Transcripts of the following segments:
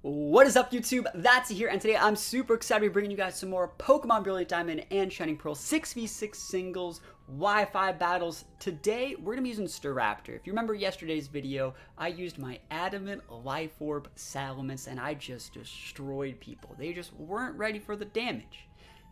What is up, YouTube? That's here, and today I'm super excited to be bringing you guys some more Pokemon Brilliant Diamond and Shining Pearl 6v6 singles Wi-Fi battles. Today, we're going to be using Staraptor. If you remember yesterday's video, I used my Adamant Life Orb Salamence, and I just destroyed people. They just weren't ready for the damage.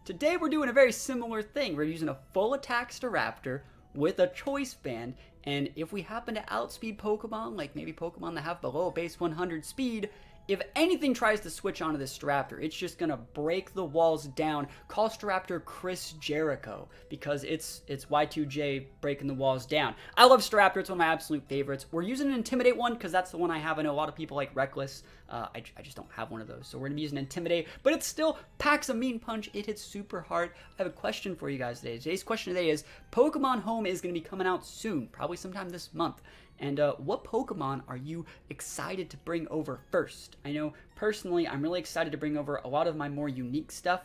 Today, we're doing a very similar thing. We're using a full attack Staraptor with a choice band, and if we happen to outspeed Pokemon, like maybe Pokemon that have below base 100 speed, if anything tries to switch onto this Staraptor, it's just gonna break the walls down. Call Staraptor Chris Jericho, because it's Y2J breaking the walls down. I love Staraptor, it's one of my absolute favorites. We're using an Intimidate one, because that's the one I have. I know a lot of people like Reckless. I just don't have one of those, so we're gonna be using Intimidate, but it still packs a mean punch. It hits super hard. I have a question for you guys today. Today's question today is, Pokemon Home is gonna be coming out soon, probably sometime this month. And what Pokemon are you excited to bring over first? I know, personally, I'm really excited to bring over a lot of my more unique stuff.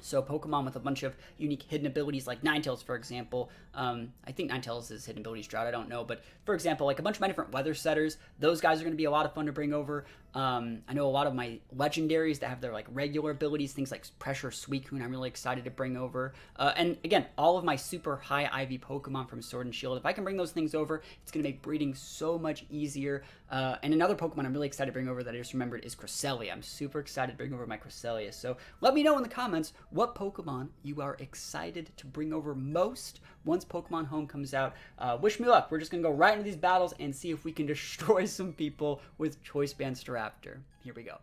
So Pokemon with a bunch of unique hidden abilities, like Ninetales, for example. I think Ninetales' hidden ability is Drought, I don't know. But, for example, like a bunch of my different weather setters, those guys are going to be a lot of fun to bring over. I know a lot of my legendaries that have their, like, regular abilities, things like Pressure, Suicune, I'm really excited to bring over. And, again, all of my super high IV Pokemon from Sword and Shield, if I can bring those things over, it's going to make breeding so much easier. And another Pokemon I'm really excited to bring over that I just remembered is Cresselia. I'm super excited to bring over my Cresselia. So let me know in the comments what Pokemon you are excited to bring over most once Pokemon Home comes out. Wish me luck. We're just going to go right into these battles and see if we can destroy some people with Choice Band Staraptor. Here we go.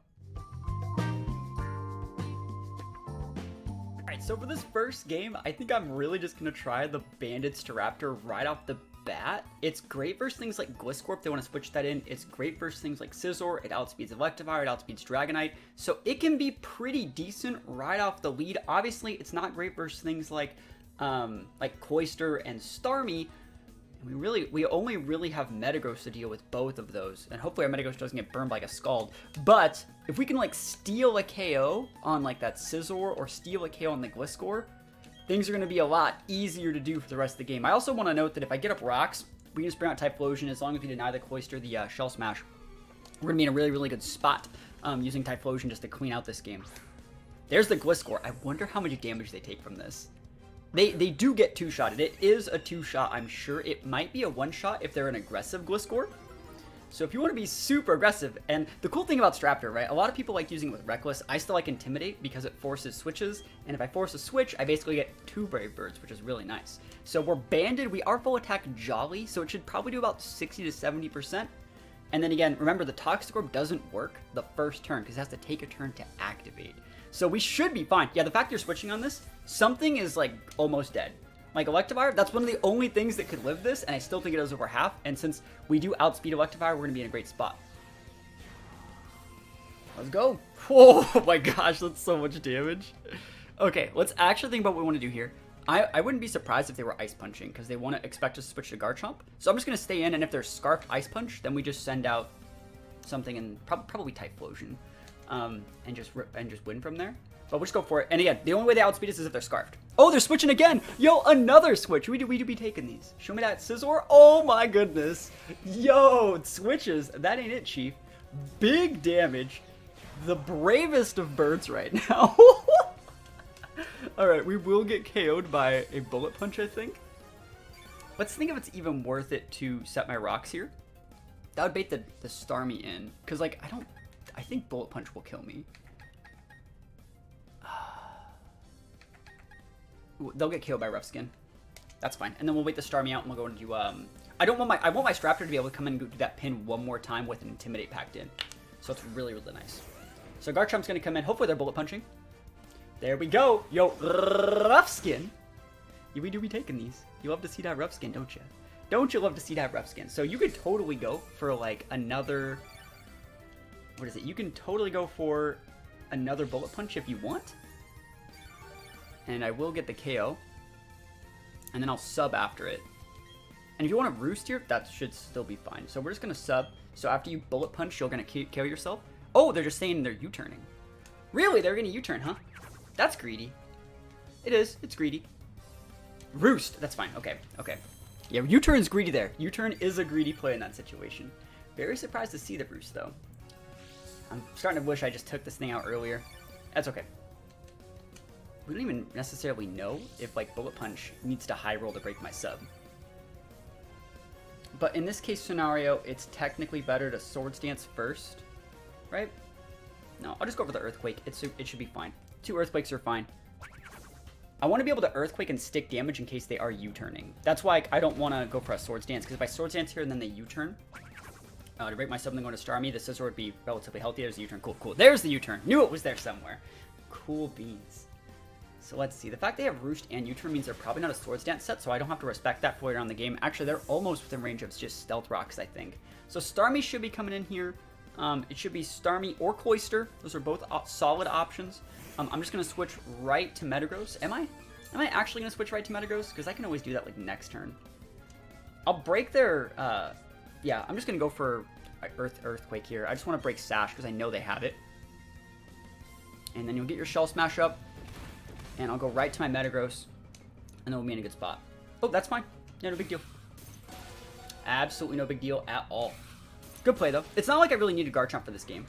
Alright, so for this first game, I think I'm really just going to try the Banded Staraptor right off the bat. It's great versus things like Gliscor if they want to switch that in. It's great versus things like Scizor. It outspeeds Electivire, it outspeeds Dragonite. So it can be pretty decent right off the lead. Obviously, it's not great versus things like Cloyster and Starmie. And we only really have Metagross to deal with both of those. And hopefully our Metagross doesn't get burned like a Scald. But if we can like steal a KO on like that Scizor or steal a KO on the Gliscor, things are going to be a lot easier to do for the rest of the game. I also want to note that if I get up rocks, we can just bring out Typhlosion. As long as we deny the Cloyster the Shell Smash, we're going to be in a really, really good spot using Typhlosion just to clean out this game. There's the Gliscor. I wonder how much damage they take from this. They do get two-shotted. It is a two-shot, I'm sure. It might be a one-shot if they're an aggressive Gliscor. So if you want to be super aggressive, and the cool thing about Staraptor, right, a lot of people like using it with Reckless. I still like Intimidate because it forces switches, and if I force a switch, I basically get two Brave Birds, which is really nice. So we're banded, we are full attack Jolly, so it should probably do about 60 to 70%. And then again, remember the Toxic Orb doesn't work the first turn because it has to take a turn to activate. So we should be fine. Yeah, the fact you're switching on this, something is like almost dead. Like Electivire, that's one of the only things that could live this, and I still think it is over half. And since we do outspeed Electivire, we're going to be in a great spot. Let's go. Oh my gosh, that's so much damage. Okay, let's actually think about what we want to do here. I wouldn't be surprised if they were Ice Punching, because they want to expect us to switch to Garchomp. So I'm just going to stay in, and if they're Scarfed Ice Punch, then we just send out something and probably Typhlosion, and just win from there. But we'll just go for it. And again, the only way they outspeed us is if they're Scarfed. Oh, they're switching again. Yo, another switch. We do be taking these. Show me that Scizor. Oh my goodness. Yo, switches. That ain't it, Chief. Big damage. The bravest of birds right now. Alright, we will get KO'd by a Bullet Punch, I think. Let's think if it's even worth it to set my rocks here. That would bait the Starmie in. Because, like, I think Bullet Punch will kill me. They'll get killed by Rough Skin. That's fine. And then we'll wait the Starmie out and we'll go into I want my Staraptor to be able to come in and do that pin one more time with an Intimidate packed in. So it's really, really nice. So Garchomp's gonna come in. Hopefully they're bullet punching. There we go. Yo, Rough Skin. Yeah, we do be taking these. You love to see that Rough Skin, don't you? Don't you love to see that Rough Skin? So you could totally go for like another, what is it? You can totally go for another Bullet Punch if you want. And I will get the KO. And then I'll sub after it. And if you want to Roost here, that should still be fine. So we're just going to sub. So after you Bullet Punch, you're going to KO yourself. Oh, they're just saying they're U-turning. Really? They're going to U-turn, huh? That's greedy. It is. It's greedy. Roost. That's fine. Okay. Okay. Yeah, U-turn's greedy there. U-turn is a greedy play in that situation. Very surprised to see the Roost, though. I'm starting to wish I just took this thing out earlier. That's okay. We don't even necessarily know if like Bullet Punch needs to high roll to break my sub. But in this case scenario, it's technically better to Swords Dance first, right? No, I'll just go for the Earthquake. It should be fine. 2 Earthquakes are fine. I want to be able to Earthquake and stick damage in case they are U-turning. That's why I don't want to go for a Swords Dance, because if I Swords Dance here and then they U-turn, to break my sub and then go to Starmie, the Scizor would be relatively healthy. There's the U-turn. Cool, cool. There's the U-turn. Knew it was there somewhere. Cool beans. So let's see. The fact they have Roost and U-turn means they're probably not a Swords Dance set, so I don't have to respect that for later on in the game. Actually, they're almost within range of just Stealth Rocks, I think. So Starmie should be coming in here. It should be Starmie or Cloyster. Those are both solid options. I'm just going to switch right to Metagross. Am I actually going to switch right to Metagross? Because I can always do that like next turn. I'll break their... yeah, I'm just going to go for Earthquake here. I just want to break Sash because I know they have it. And then you'll get your Shell Smash up. And I'll go right to my Metagross. And then we'll be in a good spot. Oh, that's fine. Yeah, no big deal. Absolutely no big deal at all. Good play, though. It's not like I really needed Garchomp for this game.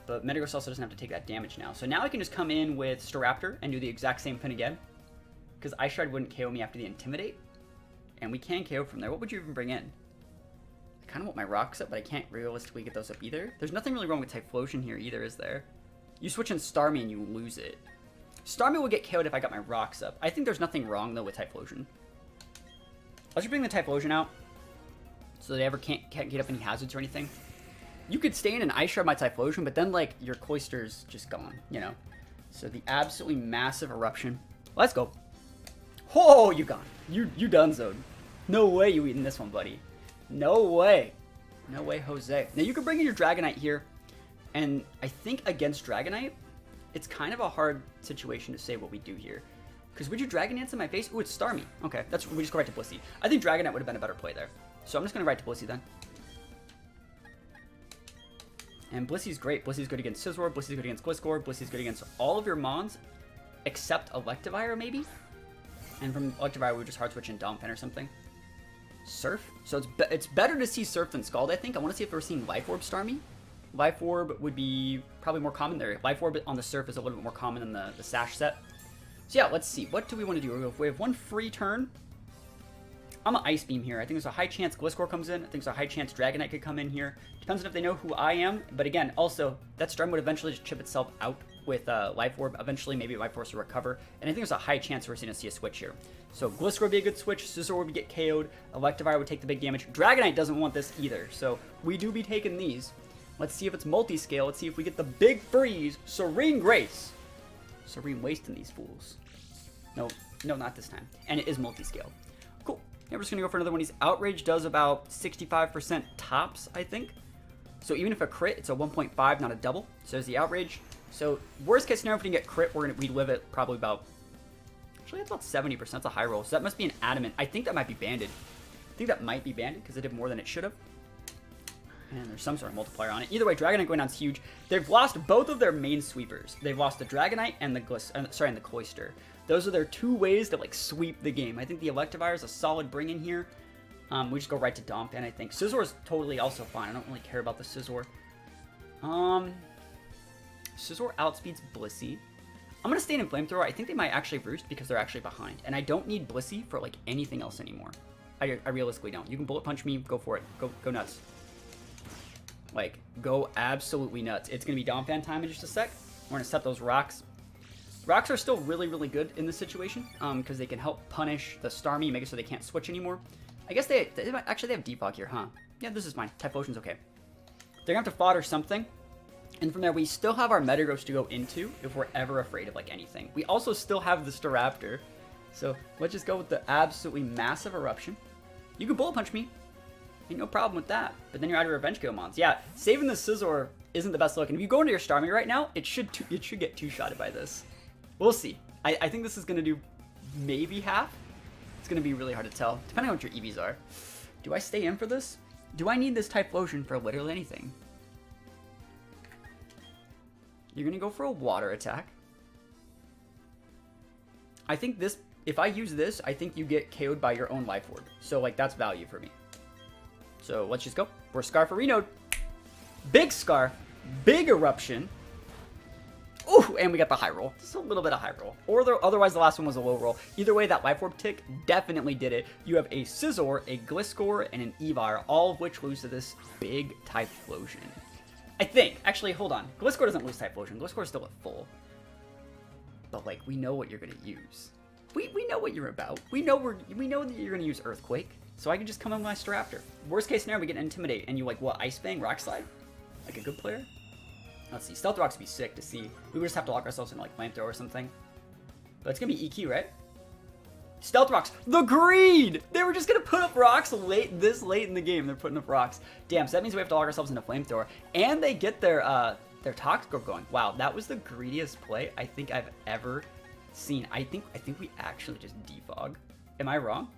But Metagross also doesn't have to take that damage now. So now I can just come in with Staraptor and do the exact same pin again. Because Ice Shard wouldn't KO me after the Intimidate. And we can KO from there. What would you even bring in? I kind of want my Rocks up, but I can't realistically get those up either. There's nothing really wrong with Typhlosion here either, is there? You switch in Starmie and you lose it. Starmie will get KO'd if I got my Rocks up. I think there's nothing wrong, though, with Typhlosion. Let's just bring the Typhlosion out. So they ever can't get up any hazards or anything. You could stay in and Ice Shard my Typhlosion, but then, like, your Cloyster's just gone, you know? So the absolutely massive Eruption. Let's go. Oh, you gone. You donezoed. No way you eating this one, buddy. No way. No way, Jose. Now, you could bring in your Dragonite here. And I think against Dragonite, it's kind of a hard situation to say what we do here. Because would you Dragon Dance in my face? Ooh, it's Starmie. Okay, we just go right to Blissey. I think Dragonite would have been a better play there. So I'm just going to right to Blissey then. And Blissey's great. Blissey's good against Scizor. Blissey's good against Gliscor. Blissey's good against all of your Mons. Except Electivire, maybe? And from Electivire, we would just Hard Switch and Donphan or something. Surf? So it's better to see Surf than Scald, I think. I want to see if we're seeing Life Orb Starmie. Life Orb would be probably more common there. Life Orb on the Surf is a little bit more common than the Sash set. So yeah, let's see. What do we want to do? We have one free turn. I'm an Ice Beam here. I think there's a high chance Gliscor comes in. I think there's a high chance Dragonite could come in here. Depends on if they know who I am. But again, also, that Storm would eventually just chip itself out with Life Orb. Eventually, maybe Life Force will recover. And I think there's a high chance we're going to see a switch here. So Gliscor would be a good switch. Scizor would get KO'd. Electivire would take the big damage. Dragonite doesn't want this either. So we do be taking these. Let's see if it's multi-scale. Let's see if we get the big freeze. Serene Grace. Serene Wasting these fools. No, not this time. And it is multi-scale. Cool. Yeah, we're just going to go for another one of these. Outrage does about 65% tops, I think. So even if a crit, it's a 1.5, not a double. So there's the Outrage. So worst case scenario, if we can get crit, we'd live at probably about... Actually, that's about 70%. That's a high roll. So that must be an Adamant. I think that might be banded. I think that might be banded because it did more than it should have. And there's some sort of multiplier on it. Either way, Dragonite going down is huge. They've lost both of their main sweepers. They've lost the Dragonite and the and the Cloyster. Those are their two ways to like sweep the game. I think the Electivire is a solid bring in here. We just go right to Donphan, I think. Scizor is totally also fine. I don't really care about the Scizor. Scizor outspeeds Blissey. I'm gonna stay in Flamethrower. I think they might actually roost because they're actually behind. And I don't need Blissey for like anything else anymore. I realistically don't. You can Bullet Punch me, go for it. Go nuts. Like, go absolutely nuts. It's going to be Donphan time in just a sec. We're going to set those Rocks. Rocks are still really, really good in this situation because they can help punish the Starmie, make it so they can't switch anymore. I guess they have Defog here, huh? Yeah, this is fine. Typhlosion's okay. They're going to have to fodder something. And from there, we still have our Metagross to go into if we're ever afraid of, like, anything. We also still have the Staraptor. So let's just go with the absolutely massive Eruption. You can Bullet Punch me. Ain't no problem with that. But then you're out of Revenge Kill Mons. Yeah, saving the Scizor isn't the best look. And if you go into your Starmie right now, it should get two-shotted by this. We'll see. I think this is going to do maybe half. It's going to be really hard to tell, depending on what your EVs are. Do I stay in for this? Do I need this Typhlosion for literally anything? You're going to go for a Water attack. I think this, if I use this, I think you get KO'd by your own Life Orb. So, like, that's value for me. So let's just go. We're Scarf for Renode. Big Scarf. Big Eruption. Ooh, and we got the high roll. Just a little bit of high roll. Or otherwise the last one was a low roll. Either way, that Life Orb tick definitely did it. You have a Scizor, a Gliscor, and an Evire, all of which lose to this big Typhlosion. I think. Actually, hold on. Gliscor doesn't lose Typhlosion. Gliscor's still at full. But, like, we know what you're going to use. We know what you're about. We know that you're going to use Earthquake. So I can just come in with my Staraptor. Worst case scenario, we get Intimidate. And you, like, what, Ice Fang, Rock Slide? Like a good player? Let's see. Stealth Rocks would be sick to see. We would just have to lock ourselves into, like, Flamethrower or something. But it's going to be EQ, right? Stealth Rocks. The greed! They were just going to put up rocks this late in the game. They're putting up rocks. Damn, so that means we have to lock ourselves into Flamethrower. And they get their Toxic Orb going. Wow, that was the greediest play I think I've ever seen. I think we actually just defog. Am I wrong?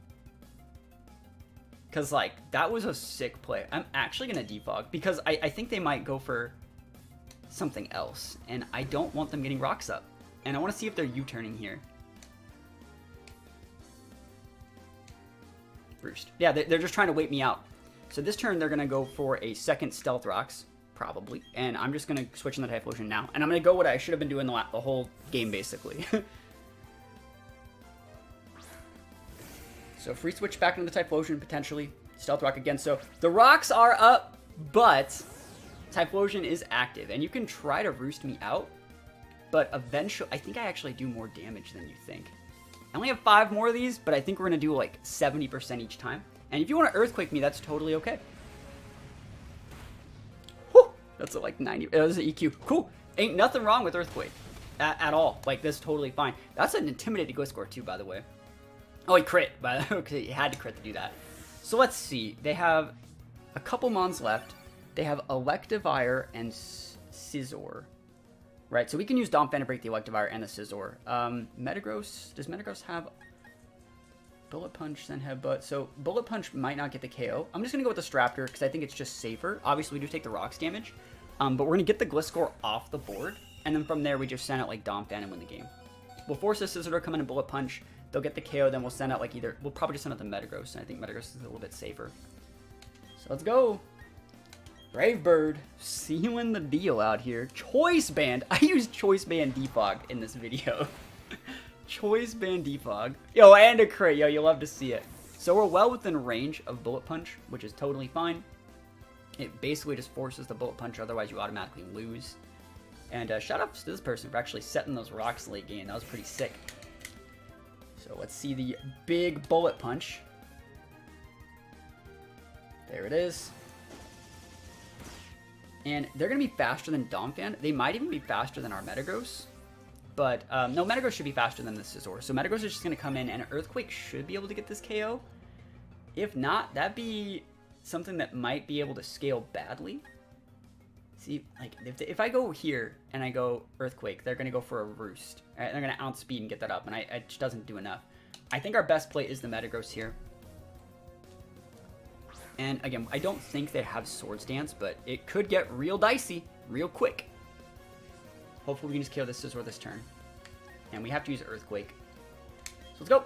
Because, like, that was a sick play. I'm actually going to defog because I think they might go for something else. And I don't want them getting rocks up. And I want to see if they're U-turning here. Roost. Yeah, they're just trying to wait me out. So this turn, they're going to go for a second Stealth Rocks, probably. And I'm just going to switch in the Typhlosion now. And I'm going to go what I should have been doing the whole game, basically. So free switch back into the Typhlosion, potentially. Stealth Rock again. So the rocks are up, but Typhlosion is active. And you can try to Roost me out, but eventually, I think I actually do more damage than you think. I only have 5 more of these, but I think we're going to do like 70% each time. And if you want to Earthquake me, that's totally okay. Whew, that's like 90. That was an EQ. Cool. Ain't nothing wrong with Earthquake at all. Like, this totally fine. That's an Intimidated Gliscor too, by the way. Oh, he crit. Okay, he had to crit to do that. So let's see. They have a couple Mons left. They have Electivire and Scizor. Right, so we can use Donphan to break the Electivire and the Scizor. Metagross, does Metagross have Bullet Punch, then Headbutt? So Bullet Punch might not get the KO. I'm just going to go with the Staraptor because I think it's just safer. Obviously, we do take the rocks damage, but we're going to get the Gliscor off the board, and then from there, we just send out like Donphan and win the game. We'll force the Scizor to come in and Bullet Punch. They'll get the KO, then we'll send out like we'll probably just send out the Metagross, and I think Metagross is a little bit safer. So let's go. Brave Bird, sealing the deal out here. Choice Band. I used Choice Band Defog in this video. Choice Band Defog. Yo, and a crit. Yo, you'll love to see it. So we're well within range of Bullet Punch, which is totally fine. It basically just forces the Bullet Punch, otherwise you automatically lose. And shout out to this person for actually setting those rocks late game. That was pretty sick. So let's see the big Bullet Punch. There it is. And they're going to be faster than Donphan. They might even be faster than our Metagross. But, no, Metagross should be faster than the Scizor. So Metagross is just going to come in, and Earthquake should be able to get this KO. If not, that'd be something that might be able to scale badly. See, like, if I go here, and I go Earthquake, they're going to go for a Roost. Right? They're going to outspeed and get that up, and it just doesn't do enough. I think our best play is the Metagross here. And again, I don't think they have Swords Dance, but it could get real dicey, real quick. Hopefully we can just kill this Scizor this turn. And we have to use Earthquake. So let's go.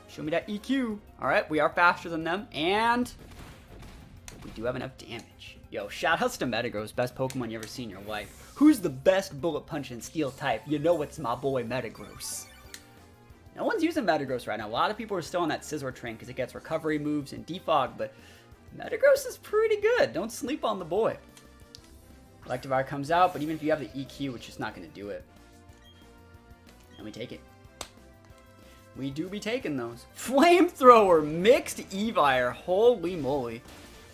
Show me that EQ. Alright, we are faster than them, and we do have enough damage. Yo, shoutouts to Metagross, best Pokemon you ever seen in your life. Who's the best Bullet Punch and Steel type? You know it's my boy Metagross. No one's using Metagross right now. A lot of people are still on that Scizor train because it gets recovery moves and defog, but Metagross is pretty good. Don't sleep on the boy. Electivire comes out, but even if you have the EQ, it's just not going to do it. And we take it. We do be taking those. Flamethrower, mixed Evire. Holy moly.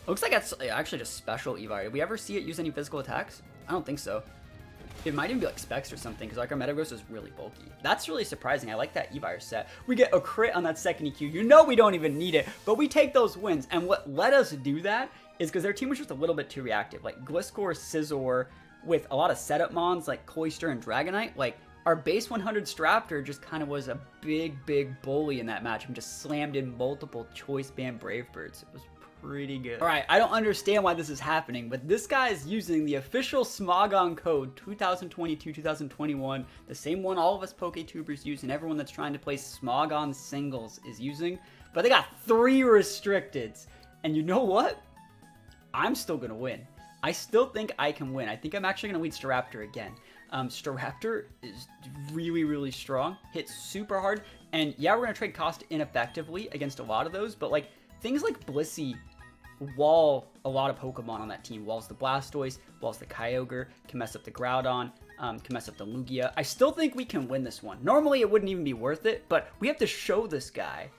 Looks like that's actually just special Evire. Did we ever see it use any physical attacks? I don't think so. It might even be like Specs or something, because like our Metagross is really bulky. That's really surprising. I like that Evire set. We get a crit on that second EQ. You know we don't even need it, but we take those wins. And what let us do that is because their team was just a little bit too reactive. Like Gliscor, Scizor, with a lot of setup mons like Cloyster and Dragonite, like our base 100 Staraptor just kind of was a big bully in that match and just slammed in multiple Choice Band Brave Birds. It was pretty good. Alright, I don't understand why this is happening, but this guy is using the official Smogon code 2022-2021, the same one all of us PokeTubers use and everyone that's trying to play Smogon singles is using, but they got 3 restricteds. And you know what? I'm still gonna win. I still think I can win. I think I'm actually going to lead Staraptor again. Staraptor is really, really strong. Hits super hard. And yeah, we're going to trade cost ineffectively against a lot of those. But like things like Blissey wall a lot of Pokemon on that team. Walls the Blastoise, walls the Kyogre, can mess up the Groudon, can mess up the Lugia. I still think we can win this one. Normally it wouldn't even be worth it, but we have to show this guy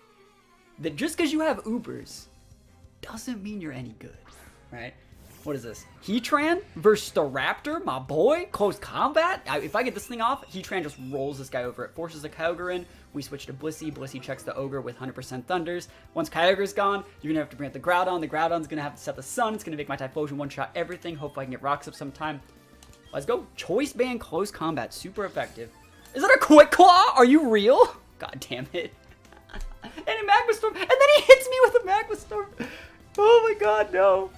that just because you have Ubers doesn't mean you're any good, right? What is this? Heatran versus Staraptor, my boy. Close combat. If I get this thing off, Heatran just rolls this guy over. It forces the Kyogre in. We switch to Blissey. Blissey checks the Ogre with 100% Thunders. Once Kyogre's gone, you're going to have to bring up the Groudon. The Groudon's going to have to set the Sun. It's going to make my Typhlosion one-shot everything. Hopefully I can get Rocks up sometime. Let's go. Choice Band Close Combat. Super effective. Is that a Quick Claw? Are you real? God damn it. And a Magma Storm. And then he hits me with a Magma Storm. Oh my god, no.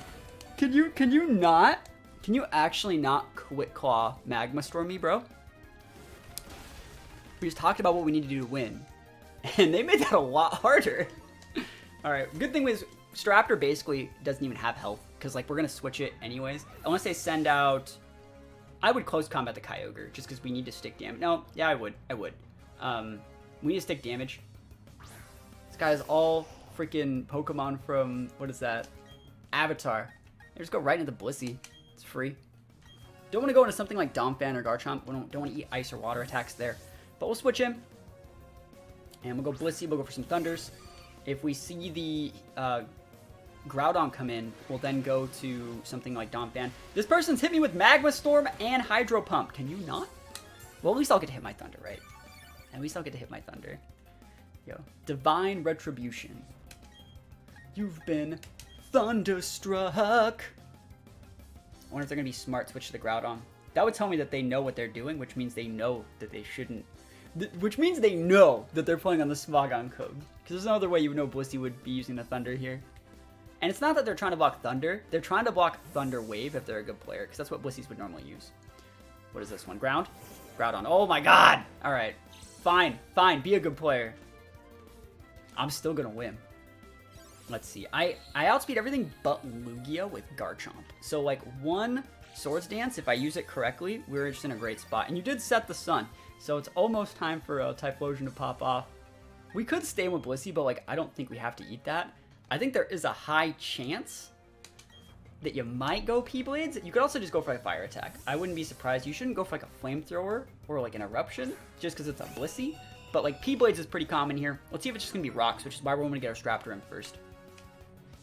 Can you actually not Quick Claw Magma Storm me, bro? We just talked about what we need to do to win. And they made that a lot harder. Alright, good thing was Staraptor basically doesn't even have health. Because like we're going to switch it anyways. Unless they send out... I would close combat the Kyogre. Just because we need to stick damage. No, yeah, I would. We need to stick damage. This guy is all freaking Pokemon from... What is that? Avatar. Just go right into Blissey. It's free. Don't want to go into something like Donphan or Garchomp. Don't want to eat ice or water attacks there. But we'll switch him. And we'll go Blissey. We'll go for some Thunders. If we see the Groudon come in, we'll then go to something like Donphan. This person's hit me with Magma Storm and Hydro Pump. Can you not? Well, at least I'll get to hit my Thunder, right? At least I'll get to hit my Thunder. Yo. Divine Retribution. You've been thunderstruck. I wonder if they're going to be smart, switch to the Groudon. That would tell me that they know what they're doing, which means they know that they shouldn't. Which means they know that they're playing on the Smogon code. Because there's no other way you would know Blissey would be using the Thunder here. And it's not that they're trying to block Thunder. They're trying to block Thunder Wave if they're a good player. Because that's what Blissey's would normally use. What is this one? Ground? Groudon. Oh my god! Alright. Fine. Fine. Be a good player. I'm still going to win. Let's see. I outspeed everything but Lugia with Garchomp. So, like, one Swords Dance, if I use it correctly, we're just in a great spot. And you did set the Sun, so it's almost time for a Typhlosion to pop off. We could stay with Blissey, but, like, I don't think we have to eat that. I think there is a high chance that you might go P-Blades. You could also just go for a Fire Attack. I wouldn't be surprised. You shouldn't go for, like, a Flamethrower or, like, an Eruption, just because it's a Blissey. But, like, P-Blades is pretty common here. Let's see if it's just going to be Rocks, which is why we're going to get our Staraptor in first.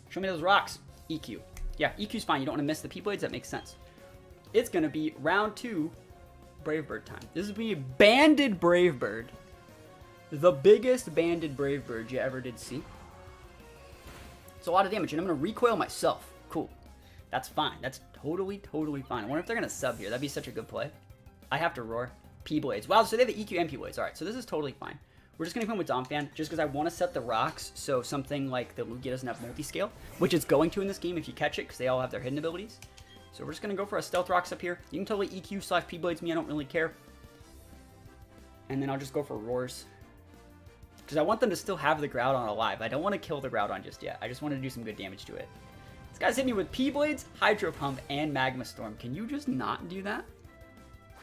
Show me those rocks. EQ. Yeah, EQ's fine. You don't want to miss the P-Blades. That makes sense. It's going to be round 2 Brave Bird time. This is be Banded Brave Bird. The biggest Banded Brave Bird you ever did see. It's a lot of damage, and I'm going to recoil myself. Cool. That's fine. That's totally, totally fine. I wonder if they're going to sub here. That'd be such a good play. I have to roar. P-Blades. Wow, so they have the EQ and P-Blades. Alright, so this is totally fine. We're just going to come with Donphan, just because I want to set the rocks, so something like the Lugia doesn't have multi-scale, which it's going to in this game if you catch it, because they all have their hidden abilities. So we're just going to go for a Stealth Rocks up here. You can totally EQ / P-Blades me, I don't really care. And then I'll just go for Roars. Because I want them to still have the Groudon alive. I don't want to kill the Groudon just yet. I just want to do some good damage to it. This guy's hit me with P-Blades, Hydro Pump, and Magma Storm. Can you just not do that?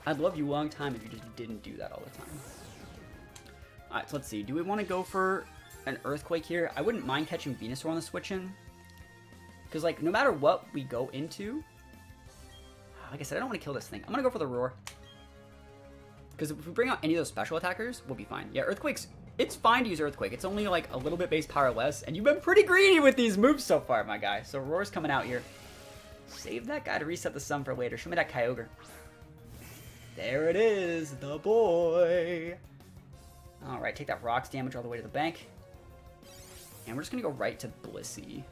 I'd love you a long time if you just didn't do that all the time. Alright, so let's see. Do we want to go for an Earthquake here? I wouldn't mind catching Venusaur on the switch in. Because, like, no matter what we go into... Like I said, I don't want to kill this thing. I'm going to go for the Roar. Because if we bring out any of those special attackers, we'll be fine. Yeah, Earthquake's... It's fine to use Earthquake. It's only, like, a little bit base power less. And you've been pretty greedy with these moves so far, my guy. So Roar's coming out here. Save that guy to reset the sun for later. Show me that Kyogre. There it is. The boy. Alright, take that rocks damage all the way to the bank. And we're just going to go right to Blissey.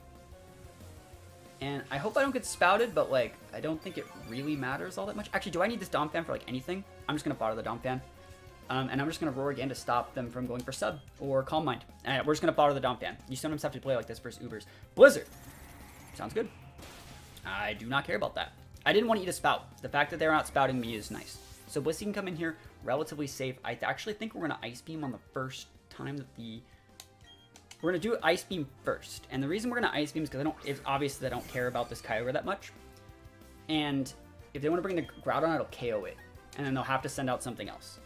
And I hope I don't get spouted, but, like, I don't think it really matters all that much. Actually, do I need this Donphan for, like, anything? I'm just going to bother the Donphan. And I'm just going to roar again to stop them from going for sub or Calm Mind. And we're just going to bother the Donphan. You sometimes have to play like this versus Ubers. Blizzard. Sounds good. I do not care about that. I didn't want to eat a spout. The fact that they're not spouting me is nice. So Blissey can come in here relatively safe. I actually think we're going to Ice Beam on the first time that the... We're going to do Ice Beam first. And the reason we're going to Ice Beam is because it's obvious that I don't care about this Kyogre that much. And if they want to bring the Groudon, it'll KO it. And then they'll have to send out something else.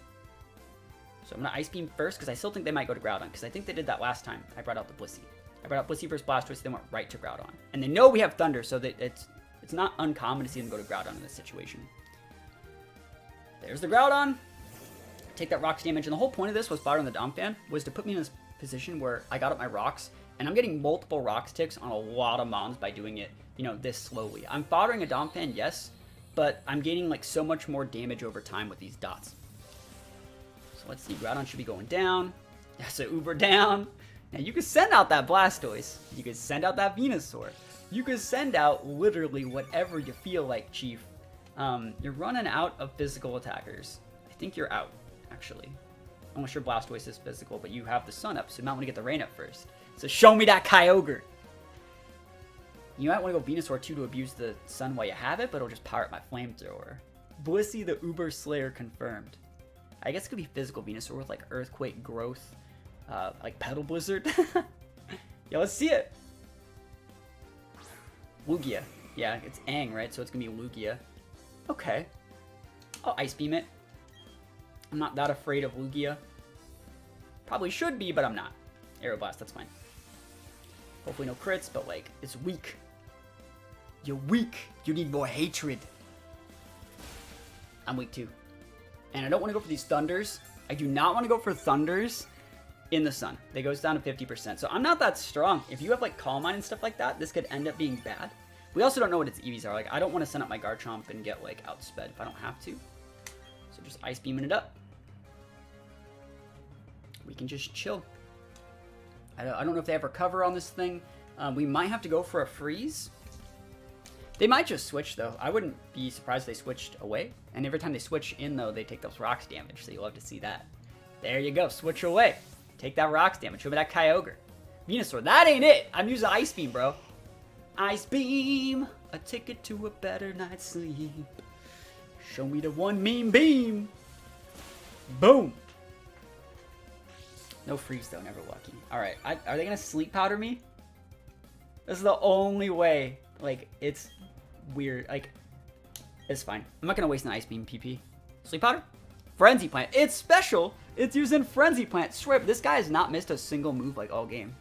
So I'm going to Ice Beam first, because I still think they might go to Groudon, because I think they did that last time I brought out the Blissey. I brought out Blissey versus Blastoise, they went right to Groudon. And they know we have Thunder, so that it's not uncommon to see them go to Groudon in this situation. There's the Groudon. Take that Rocks damage, and the whole point of this was following the Donphan was to put me in this position where I got up my Rocks, and I'm getting multiple Rocks ticks on a lot of mons by doing it, you know, this slowly. I'm following a Donphan, yes, but I'm gaining like so much more damage over time with these dots. So let's see, Groudon should be going down. So Uber down. Now you can send out that Blastoise. You can send out that Venusaur. You can send out literally whatever you feel like, Chief. You're running out of physical attackers. I think you're out, actually. Unless your Blastoise is physical, but you have the sun up, so you might want to get the rain up first. So show me that Kyogre. You might want to go Venusaur too to abuse the sun while you have it, but it'll just power up my flamethrower. Blissey the Uber Slayer confirmed. I guess it could be physical Venusaur with like Earthquake, Growth, like Petal Blizzard. Yeah, let's see it. Lugia. Yeah, it's Aang, right? So it's going to be Lugia. Okay. I'll Ice Beam it. I'm not that afraid of Lugia. Probably should be, but I'm not. Aeroblast, that's fine. Hopefully no crits, but like, it's weak. You're weak. You need more hatred. I'm weak too. And I don't want to go for these Thunders. I do not want to go for Thunders in the sun. They goes down to 50%. So I'm not that strong. If you have like Calm Mind and stuff like that, this could end up being bad. We also don't know what its EVs are. Like, I don't want to send up my Garchomp and get like outsped if I don't have to. So just Ice Beaming it up. We can just chill. I don't know if they have recover on this thing. We might have to go for a freeze. They might just switch though. I wouldn't be surprised if they switched away. And every time they switch in though, they take those rocks damage. So you'll have to see that. There you go. Switch away. Take that rocks damage. Show me that Kyogre. Venusaur. That ain't it. I'm using Ice Beam, bro. Ice Beam. A ticket to a better night's sleep. Show me the one mean beam. Boom. No freeze though. Never lucky. Alright. Are they going to sleep powder me? This is the only way. Like, it's weird. Like, it's fine. I'm not going to waste an Ice Beam PP. Sleep powder? Frenzy Plant. It's special. It's using Frenzy Plant. Swear, this guy has not missed a single move like all game.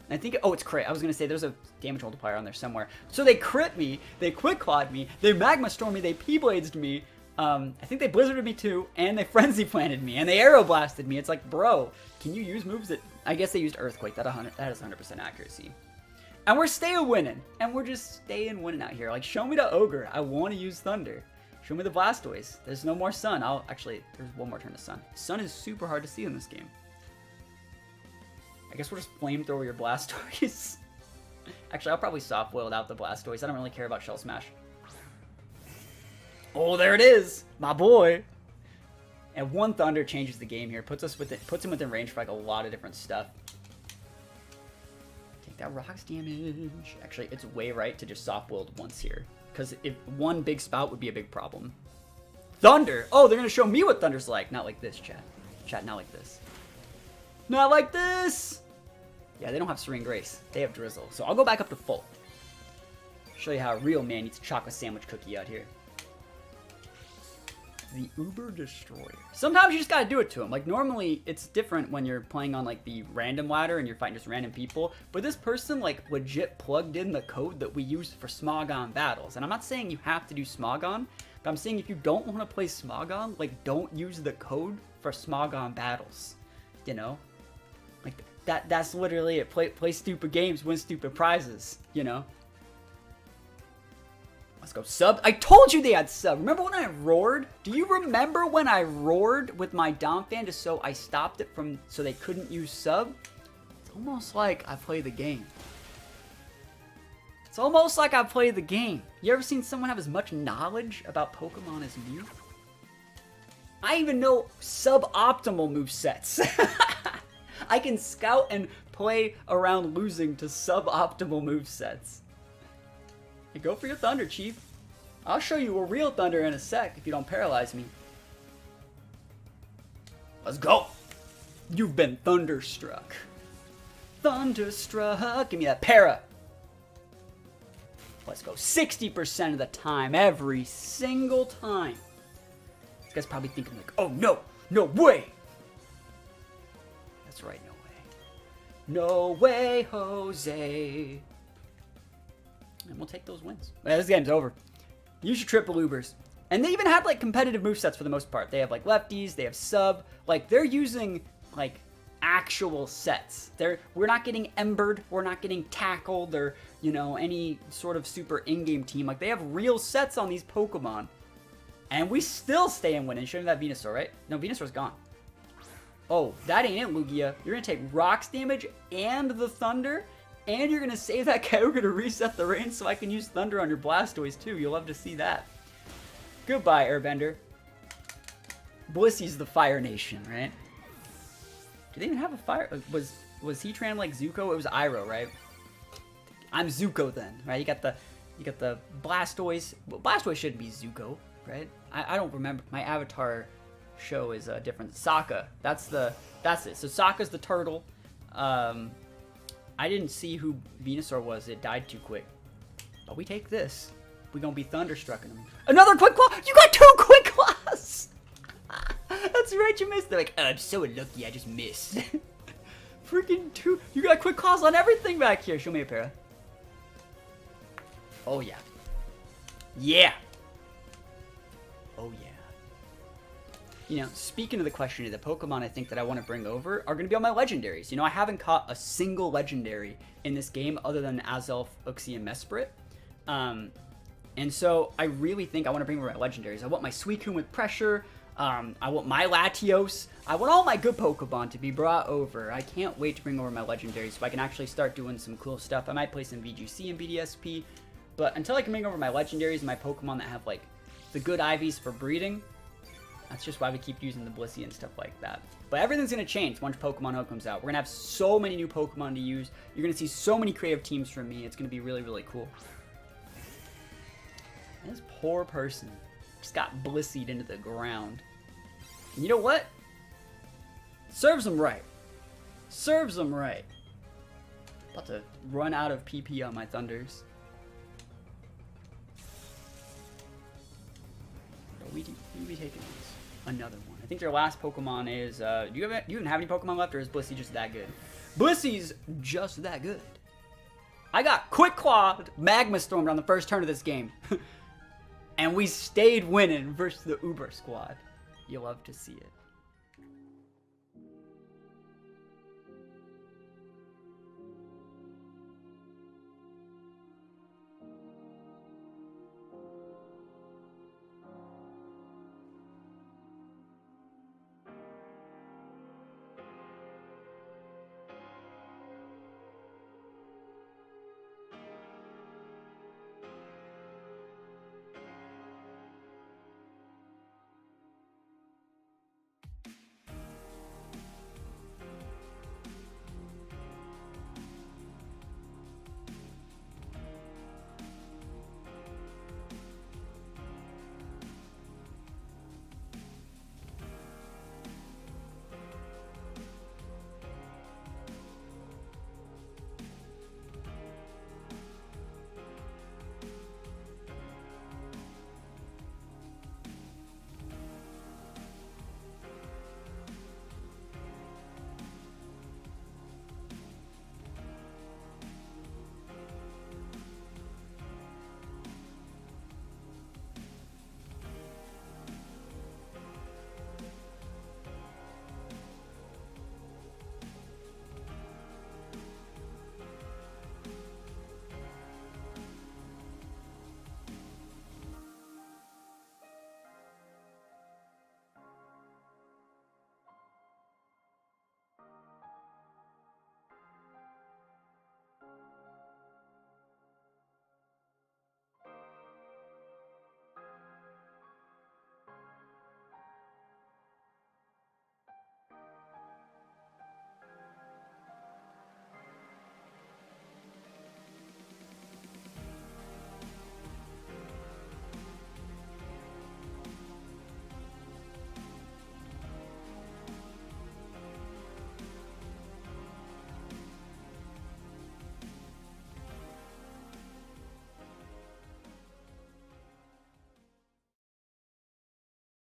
And I think, oh, it's crit. I was going to say there's a damage multiplier on there somewhere. So they crit me. They Quick Clawed me. They Magma Stormed me. They P-Bladed me. I think they Blizzarded me too. And they Frenzy Planted me. And they Aeroblasted me. It's like, bro, can you use moves that... I guess they used Earthquake. That is 100% accuracy. And we're staying winning. And we're just staying winning out here. Like, show me the Ogre. I want to use Thunder. Show me the Blastoise. There's no more Sun. Actually, there's one more turn to Sun. Sun is super hard to see in this game. I guess we'll just Flamethrower your Blastoise. Actually, I'll probably Soft Boil out the Blastoise. I don't really care about Shell Smash. Oh, there it is. My boy. And one Thunder changes the game here. Puts him within range for like a lot of different stuff. Take that Rocks damage. Actually, it's way right to just Soft Boiled once here. Because if one big spout would be a big problem. Thunder! Oh, they're going to show me what Thunder's like. Not like this, chat. Chat, not like this. Not like this! Yeah, they don't have Serene Grace. They have Drizzle. So I'll go back up to full. Show you how a real man eats a chocolate sandwich cookie out here. The Uber Destroyer. Sometimes you just gotta do it to him. Like, normally, it's different when you're playing on, like, the random ladder and you're fighting just random people. But this person, like, legit plugged in the code that we use for Smogon battles. And I'm not saying you have to do Smogon, but I'm saying if you don't want to play Smogon, like, don't use the code for Smogon battles. You know? Like, that's literally it. Play stupid games, win stupid prizes. You know? Let's go sub. I told you they had sub. Remember when I roared? Do you remember when I roared with my Donphan just so I stopped it from so they couldn't use sub? It's almost like I play the game. It's almost like I play the game. You ever seen someone have as much knowledge about Pokemon as me? I even know suboptimal movesets. I can scout and play around losing to suboptimal movesets. Hey, go for your Thunder, Chief. I'll show you a real Thunder in a sec if you don't paralyze me. Let's go. You've been thunderstruck. Thunderstruck. Give me that para. Let's go. 60% of the time, every single time. This guy's probably thinking like, oh no, no way. That's right, no way. No way, Jose. And we'll take those wins. This game's over. Use your triple Ubers. And they even have like competitive movesets for the most part. They have like lefties, they have sub. Like they're using like actual sets. We're not getting embered, we're not getting tackled or, you know, any sort of super in-game team. Like they have real sets on these Pokemon. And we still stay and win. And shouldn't that Venusaur, right? No, Venusaur's gone. Oh, that ain't it, Lugia. You're gonna take rocks damage and the thunder, and you're gonna save that Kyogre to reset the range so I can use thunder on your Blastoise too. You'll love to see that. Goodbye, Airbender. Blissy's the Fire Nation, right? Do they even have a fire? Was Heatran like Zuko? It was Iroh, right? I'm Zuko then, right? You got the Blastoise. Well, Blastoise shouldn't be Zuko, right? I don't remember. My Avatar show is different. Sokka. That's it. So Sokka's the turtle. I didn't see who Venusaur was. It died too quick. But we take this. We're gonna be thunderstrucking him. Another quick claw. You got 2 quick claws. That's right, you missed. They're like, oh, I'm so lucky, I just missed. Freaking 2. You got quick claws on everything back here. Show me a para. Oh, yeah. Yeah. Oh, yeah. You know, speaking of the question, the Pokemon I think that I want to bring over are going to be on my legendaries. You know, I haven't caught a single legendary in this game other than Azelf, Uxie, and Mesprit. And so I really think I want to bring over my legendaries. I want my Suicune with pressure. I want my Latios. I want all my good Pokemon to be brought over. I can't wait to bring over my legendaries so I can actually start doing some cool stuff. I might play some VGC and BDSP. But until I can bring over my legendaries and my Pokemon that have like the good IVs for breeding, that's just why we keep using the Blissey and stuff like that. But everything's going to change once Pokemon Home comes out. We're going to have so many new Pokemon to use. You're going to see so many creative teams from me. It's going to be really, really cool. This poor person just got Blisseyed into the ground. And you know what? Serves them right. Serves them right. About to run out of PP on my Thunders. But we be taking these. Another one. I think their last Pokemon is, do you even have any Pokemon left, or is Blissey just that good? Blissey's just that good. I got Quick Clawed Magma Stormed on the first turn of this game. And we stayed winning versus the Uber squad. You'll love to see it.